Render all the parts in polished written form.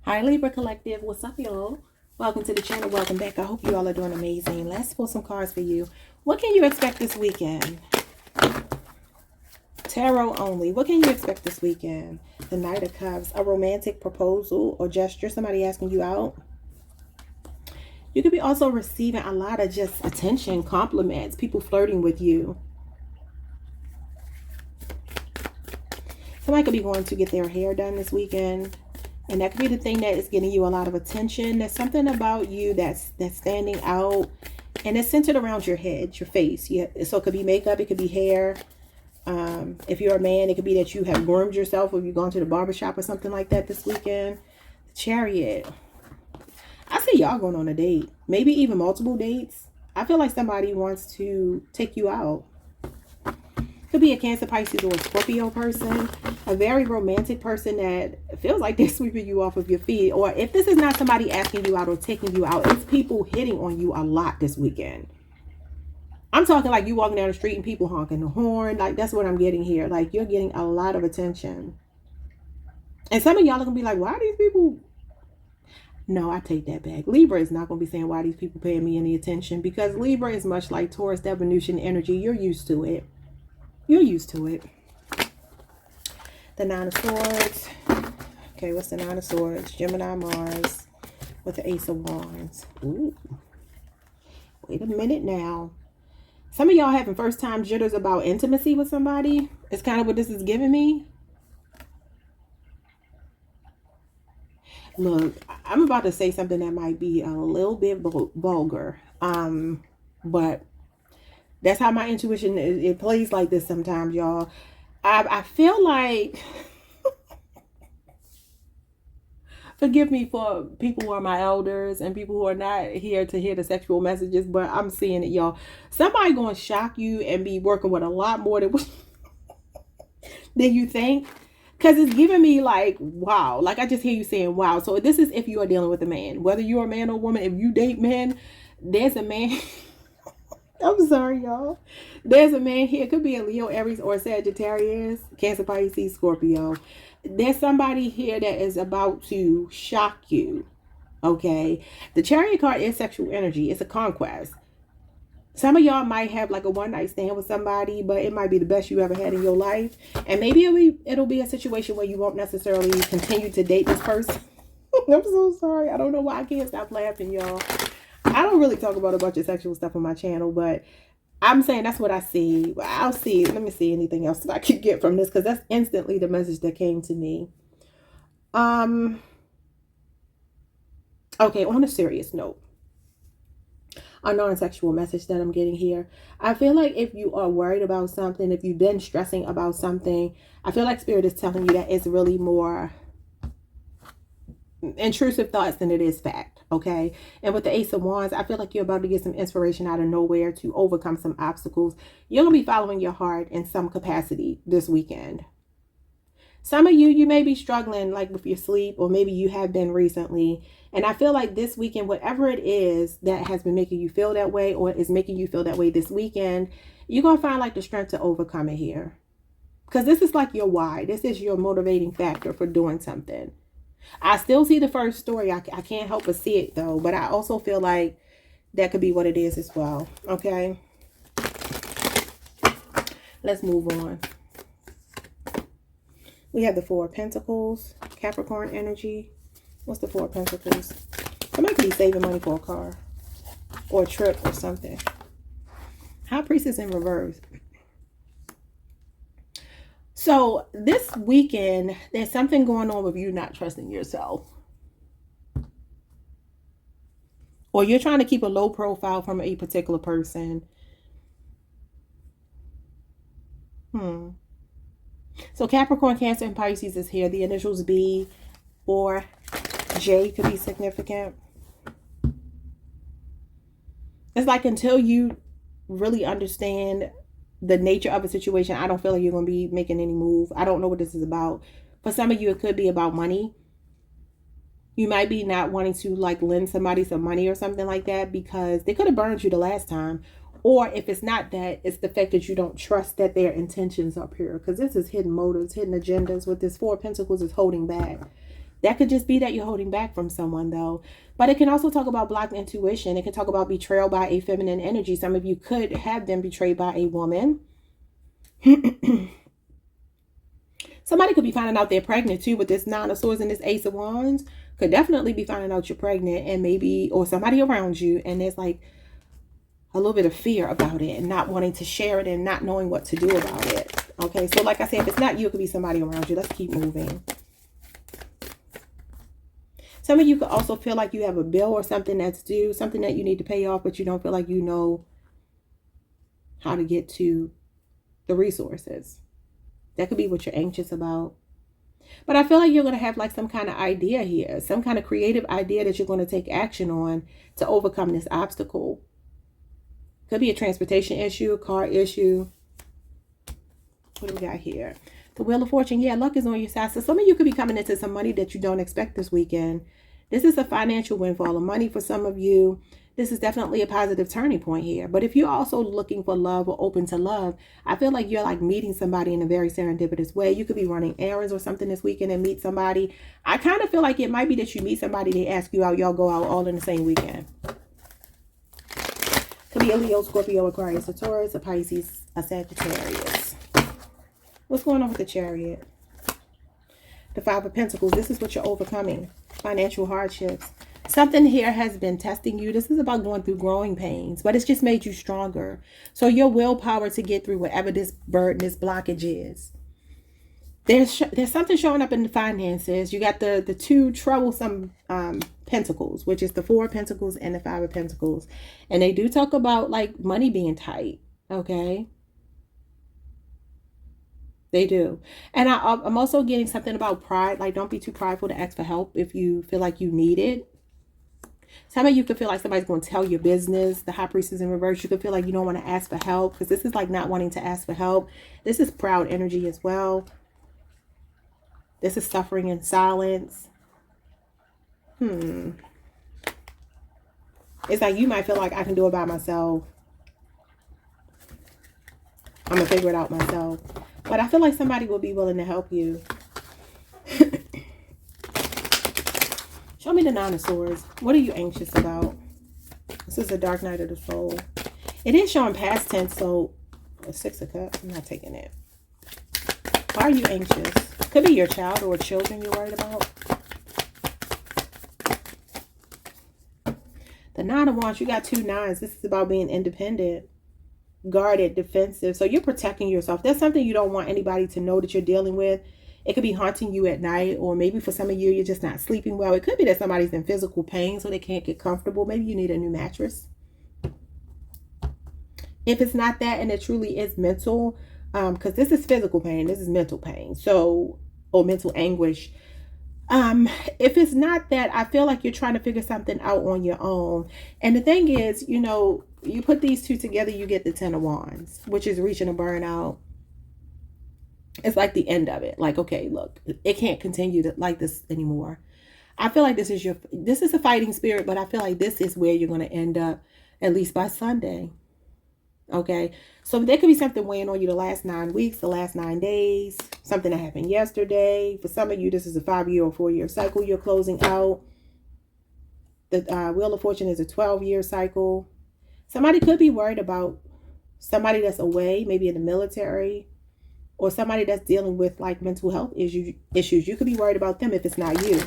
Hi Libra Collective, what's up y'all? Welcome to the channel, welcome back. I hope you all are doing amazing. Let's pull some cards for you. What can you expect this weekend? Tarot only. What can you expect this weekend? The Knight of Cups, a romantic proposal or gesture, somebody asking you out. You could be also receiving a lot of just attention, compliments, people flirting with you. Somebody could be going to get their hair done this weekend. And that could be the thing that is getting you a lot of attention. There's something about you that's standing out. And it's centered around your head, your face. So it could be makeup, it could be hair. If you're a man, it could be that you have groomed yourself or you've gone to the barbershop or something like that this weekend. Chariot. I see y'all going on a date. Maybe even multiple dates. I feel like somebody wants to take you out. Could be a Cancer, Pisces, or a Scorpio person. A very romantic person that feels like they're sweeping you off of your feet. Or if this is not somebody asking you out or taking you out, it's people hitting on you a lot this weekend. I'm talking like you walking down the street and people honking the horn. Like, that's what I'm getting here. Like, you're getting a lot of attention. And some of y'all are going to be like, why are these people... No, I take that back. Libra is not going to be saying why these people paying me any attention. Because Libra is much like Taurus, that Venusian energy. You're used to it. You're used to it. The Nine of Swords. Okay, what's the Nine of Swords? Gemini, Mars. With the Ace of Wands. Ooh. Wait a minute now. Some of y'all having first time jitters about intimacy with somebody. It's kind of what this is giving me. Look, I'm about to say something that might be a little bit vulgar. But that's how my intuition, it plays like this sometimes, y'all. I feel like, forgive me for people who are my elders and people who are not here to hear the sexual messages, but I'm seeing it, y'all. Somebody going to shock you and be working with a lot more than you think. Because it's giving me like, wow. Like, I just hear you saying, wow. So this is if you are dealing with a man. Whether you're a man or woman, if you date men, there's a man... I'm sorry, y'all. There's a man here. It could be a Leo, Aries, or Sagittarius, Cancer, Pisces, Scorpio. There's somebody here that is about to shock you. Okay? The Chariot card is sexual energy. It's a conquest. Some of y'all might have like a one-night stand with somebody, but it might be the best you ever had in your life. And maybe it'll be a situation where you won't necessarily continue to date this person. I'm so sorry. I don't know why I can't stop laughing, y'all. I don't really talk about a bunch of sexual stuff on my channel, but I'm saying that's what I see. I'll see. Let me see anything else that I could get from this, because that's instantly the message that came to me. Okay, on a serious note, a non-sexual message that I'm getting here. I feel like if you are worried about something, if you've been stressing about something, I feel like Spirit is telling you that it's really more intrusive thoughts than it is fact. Okay, and with the Ace of Wands, I feel like you're about to get some inspiration out of nowhere to overcome some obstacles. You're gonna be following your heart in some capacity this weekend. Some of you may be struggling like with your sleep, or maybe you have been recently. And I feel like this weekend, whatever it is that has been making you feel that way, or is making you feel that way this weekend, you're gonna find like the strength to overcome it here. Because this is like your why. This is your motivating factor for doing something. I still see the first story. I can't help but see it though. But I also feel like that could be what it is as well. Okay. Let's move on. We have the Four of Pentacles. Capricorn energy. What's the Four of Pentacles? Somebody could be saving money for a car. Or a trip or something. High Priestess in reverse. So this weekend, there's something going on with you not trusting yourself. Or you're trying to keep a low profile from a particular person. So Capricorn, Cancer, and Pisces is here. The initials B or J could be significant. It's like until you really understand the nature of a situation, I don't feel like you're going to be making any move. I don't know what this is about. For some of you, it could be about money. You might be not wanting to like lend somebody some money or something like that because they could have burned you the last time. Or if it's not that, it's the fact that you don't trust that their intentions are pure. Because this is hidden motives, hidden agendas. With this Four of Pentacles is holding back. That could just be that you're holding back from someone, though. But it can also talk about blocked intuition. It can talk about betrayal by a feminine energy. Some of you could have been betrayed by a woman. Somebody could be finding out they're pregnant too with this Nine of Swords and this Ace of Wands. Could definitely be finding out you're pregnant, and maybe, or somebody around you, and there's like a little bit of fear about it and not wanting to share it and not knowing what to do about it. Okay, so like I said, if it's not you, it could be somebody around you. Let's keep moving. Some of you could also feel like you have a bill or something that's due, something that you need to pay off, but you don't feel like you know how to get to the resources. That could be what you're anxious about. But I feel like you're going to have like some kind of idea here, some kind of creative idea that you're going to take action on to overcome this obstacle. Could be a transportation issue, a car issue. What do we got here? The Wheel of Fortune. Yeah, luck is on your side. So some of you could be coming into some money that you don't expect this weekend. This is a financial windfall of money for some of you. This is definitely a positive turning point here. But if you're also looking for love or open to love, I feel like you're like meeting somebody in a very serendipitous way. You could be running errands or something this weekend and meet somebody. I kind of feel like it might be that you meet somebody, they ask you out, y'all go out all in the same weekend. Could be a Leo, Scorpio, Aquarius, a Taurus, a Pisces, a Sagittarius. What's going on with the Chariot? The Five of Pentacles. This is what you're overcoming. Financial hardships. Something here has been testing you. This is about going through growing pains, but it's just made you stronger. So your willpower to get through whatever this burden, this blockage is. There's something showing up in the finances. You got the two troublesome pentacles, which is the Four of Pentacles and the Five of Pentacles. And they do talk about like money being tight. Okay. They do. And I'm also getting something about pride. Like, don't be too prideful to ask for help if you feel like you need it. Some of you could feel like somebody's going to tell your business. The High Priestess in reverse. You could feel like you don't want to ask for help, because this is like not wanting to ask for help. This is proud energy as well. This is suffering in silence. It's like you might feel like I can do it by myself. I'm going to figure it out myself. But I feel like somebody will be willing to help you. Show me the Nine of Swords. What are you anxious about? This is a dark night of the soul. It is showing past tense, so a Six of Cups. I'm not taking it. Why are you anxious? Could be your child or children you're worried about. The Nine of Wands. You got two nines. This is about being independent, guarded, defensive. So you're protecting yourself. That's something you don't want anybody to know that you're dealing with. It could be haunting you at night, or maybe for some of you, you're just not sleeping well. It could be that somebody's in physical pain, so they can't get comfortable. Maybe you need a new mattress. If it's not that, and it truly is mental, because this is physical pain, this is mental pain, so, or mental anguish. If it's not that, I feel like you're trying to figure something out on your own. And the thing is, you know, you put these two together, you get the Ten of Wands, which is reaching a burnout. It's like the end of it. Like, okay, look, it can't continue like this anymore. I feel like this is a fighting spirit, but I feel like this is where you're going to end up, at least by Sunday. Okay. So there could be something weighing on you the last 9 weeks, the last 9 days, something that happened yesterday. For some of you, this is a 5-year or 4-year cycle you're closing out. The Wheel of Fortune is a 12-year cycle. Somebody could be worried about somebody that's away, maybe in the military, or somebody that's dealing with like mental health issues. You could be worried about them if it's not you.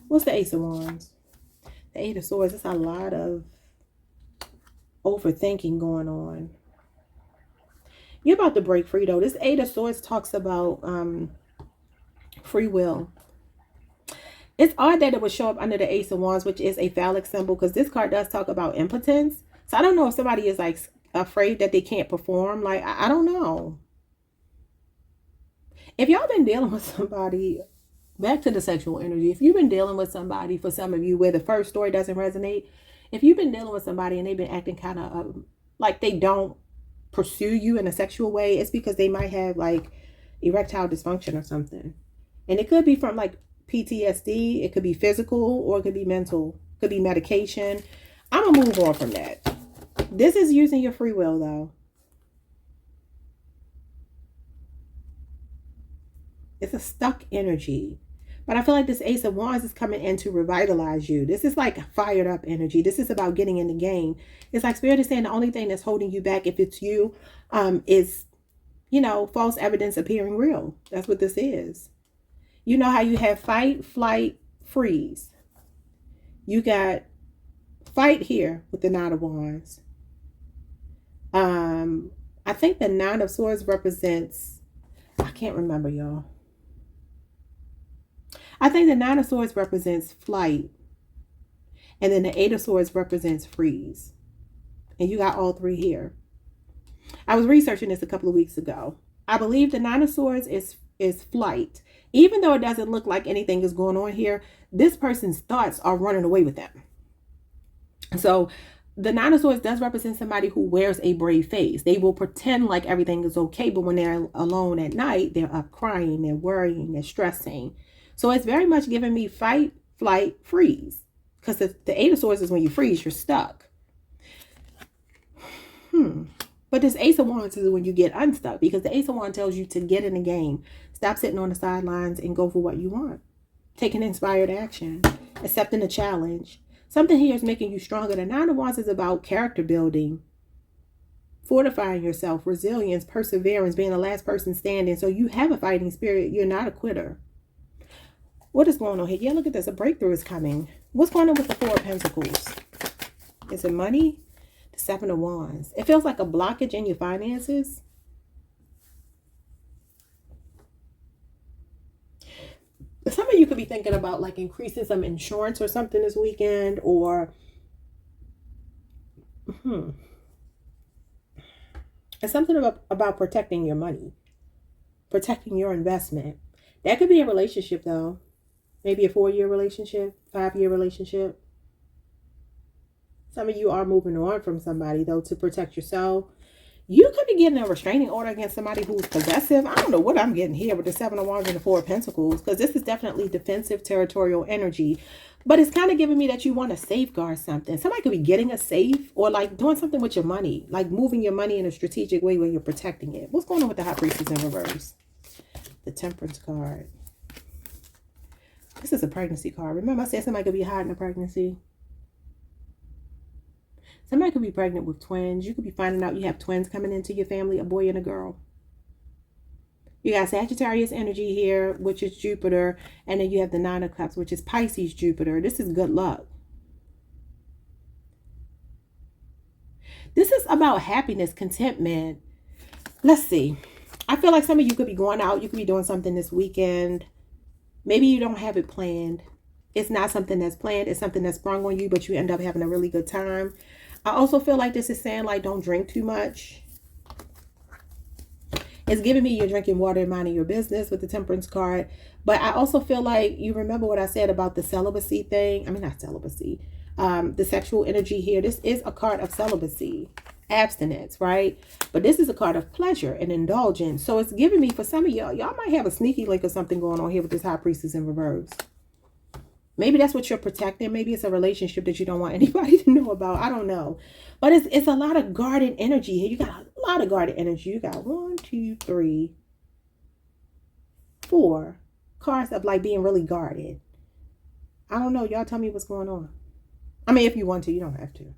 What's the Ace of Wands? The Eight of Swords. It's a lot of overthinking going on. You're about to break free though. This Eight of Swords talks about free will. It's odd that it would show up under the Ace of Wands, which is a phallic symbol, because this card does talk about impotence. So I don't know if somebody is like afraid that they can't perform. Like, I don't know. If y'all been dealing with somebody, back to the sexual energy, if you've been dealing with somebody, for some of you, where the first story doesn't resonate, if you've been dealing with somebody and they've been acting kind of like they don't pursue you in a sexual way, it's because they might have like erectile dysfunction or something. And it could be from like PTSD, it could be physical, or it could be mental, it could be medication. I'm gonna move on from that. This is using your free will though. It's a stuck energy. But I feel like this Ace of Wands is coming in to revitalize you. This is like fired up energy. This is about getting in the game. It's like Spirit is saying the only thing that's holding you back, if it's you, is, false evidence appearing real. That's what this is. You know how you have fight, flight, freeze. You got fight here with the Nine of Wands. I think the Nine of Swords represents, I can't remember, y'all. I think the Nine of Swords represents flight. And then the Eight of Swords represents freeze. And you got all three here. I was researching this a couple of weeks ago. I believe the Nine of Swords is flight. Even though it doesn't look like anything is going on here, this person's thoughts are running away with them. So the Nine of Swords does represent somebody who wears a brave face. They will pretend like everything is okay, but when they're alone at night, they're up crying, they're worrying, they're stressing. So it's very much giving me fight, flight, freeze. Because the Eight of Swords is when you freeze, you're stuck. But this Ace of Wands is when you get unstuck, because the Ace of Wands tells you to get in the game. Stop sitting on the sidelines and go for what you want. Taking inspired action. Accepting a challenge. Something here is making you stronger. The Nine of Wands is about character building. Fortifying yourself. Resilience. Perseverance. Being the last person standing. So you have a fighting spirit. You're not a quitter. What is going on here? Yeah, look at this. A breakthrough is coming. What's going on with the Four of Pentacles? Is it money? The Seven of Wands. It feels like a blockage in your finances. Some of you could be thinking about like increasing some insurance or something this weekend, or it's something about protecting your money, protecting your investment. That could be a relationship though. Maybe a 4-year relationship, 5-year relationship. Some of you are moving on from somebody though to protect yourself. You could be getting a restraining order against somebody who's possessive. I don't know what I'm getting here with the Seven of Wands and the Four of Pentacles, because this is definitely defensive, territorial energy. But it's kind of giving me that you want to safeguard something. Somebody could be getting a safe, or like doing something with your money, like moving your money in a strategic way where you're protecting it. What's going on with the High Priestess in reverse? The Temperance card. This is a pregnancy card. Remember I said somebody could be hiding a pregnancy? Somebody could be pregnant with twins. You could be finding out you have twins coming into your family, a boy and a girl. You got Sagittarius energy here, which is Jupiter. And then you have the Nine of Cups, which is Pisces Jupiter. This is good luck. This is about happiness, contentment. Let's see. I feel like some of you could be going out. You could be doing something this weekend. Maybe you don't have it planned. It's not something that's planned. It's something that's sprung on you, but you end up having a really good time. I also feel like this is saying, like, don't drink too much. It's giving me you're drinking water and minding your business with the Temperance card. But I also feel like you remember what I said about the celibacy thing. I mean, not celibacy. The sexual energy here. This is a card of celibacy. Abstinence, right? But this is a card of pleasure and indulgence. So it's giving me, for some of y'all might have a sneaky link or something going on here with this High Priestess in reverse. Maybe that's what you're protecting. Maybe it's a relationship that you don't want anybody to know about. I don't know. But it's a lot of guarded energy here. You got a lot of guarded energy. You got 1, 2, 3, 4 cards of like being really guarded. I don't know. Y'all tell me what's going on. I mean, if you want to, you don't have to.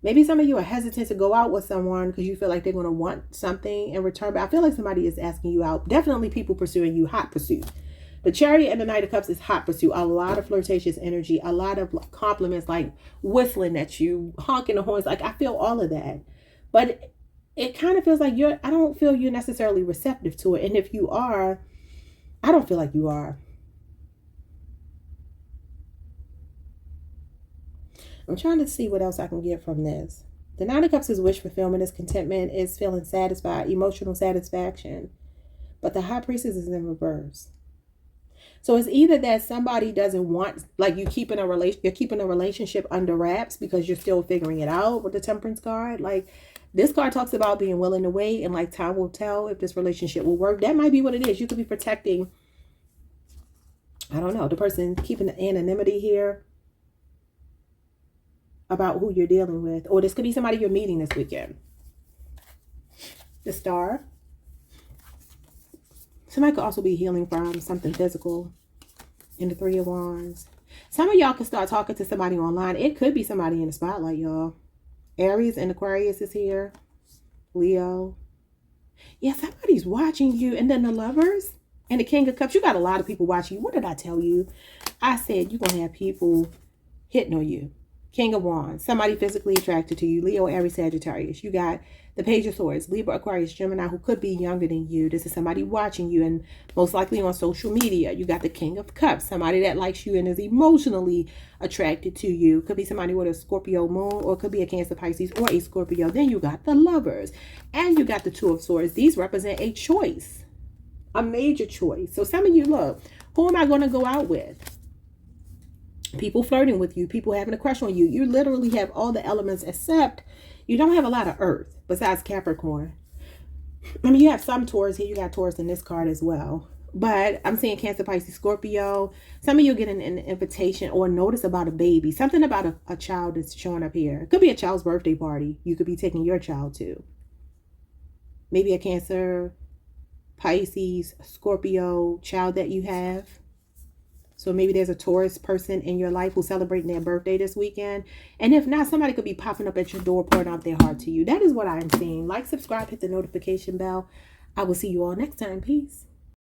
Maybe some of you are hesitant to go out with someone because you feel like they're going to want something in return. But I feel like somebody is asking you out. Definitely people pursuing you, hot pursuit. The Chariot and the Knight of Cups is hot pursuit. A lot of flirtatious energy. A lot of compliments, like whistling at you, honking the horns. Like I feel all of that. But it kind of feels like I don't feel you're necessarily receptive to it. And if you are, I don't feel like you are. I'm trying to see what else I can get from this. The Nine of Cups is wish fulfillment, is contentment, is feeling satisfied, emotional satisfaction. But the High Priestess is in reverse. So it's either that somebody doesn't want, like you're keeping a relationship under wraps because you're still figuring it out with the Temperance card. Like this card talks about being willing to wait and like time will tell if this relationship will work. That might be what it is. You could be protecting, I don't know, the person keeping the anonymity here about who you're dealing with. Or this could be somebody you're meeting this weekend. The Star. Somebody could also be healing from something physical in the Three of Wands. Some of y'all can start talking to somebody online. It could be somebody in the spotlight, y'all. Aries and Aquarius is here. Leo. Yeah, somebody's watching you. And then the Lovers and the King of Cups. You got a lot of people watching you. What did I tell you? I said you're going to have people hitting on you. King of Wands. Somebody physically attracted to you. Leo, Aries, Sagittarius. You got the Page of Swords. Libra, Aquarius, Gemini, who could be younger than you. This is somebody watching you and most likely on social media. You got the King of Cups. Somebody that likes you and is emotionally attracted to you. Could be somebody with a Scorpio moon, or could be a Cancer, Pisces, or a Scorpio. Then you got the Lovers. And you got the Two of Swords. These represent a choice. A major choice. So some of you, look, who am I going to go out with? People flirting with you, people having a crush on you. You literally have all the elements, except you don't have a lot of earth besides Capricorn. I mean, you have some Taurus here. You got Taurus in this card as well. But I'm seeing Cancer, Pisces, Scorpio. Some of you get an invitation or notice about a baby. Something about a child that's showing up here. It could be a child's birthday party. You could be taking your child to. Maybe a Cancer, Pisces, Scorpio child that you have. So maybe there's a Taurus person in your life who's celebrating their birthday this weekend. And if not, somebody could be popping up at your door, pouring out their heart to you. That is what I'm seeing. Like, subscribe, hit the notification bell. I will see you all next time. Peace.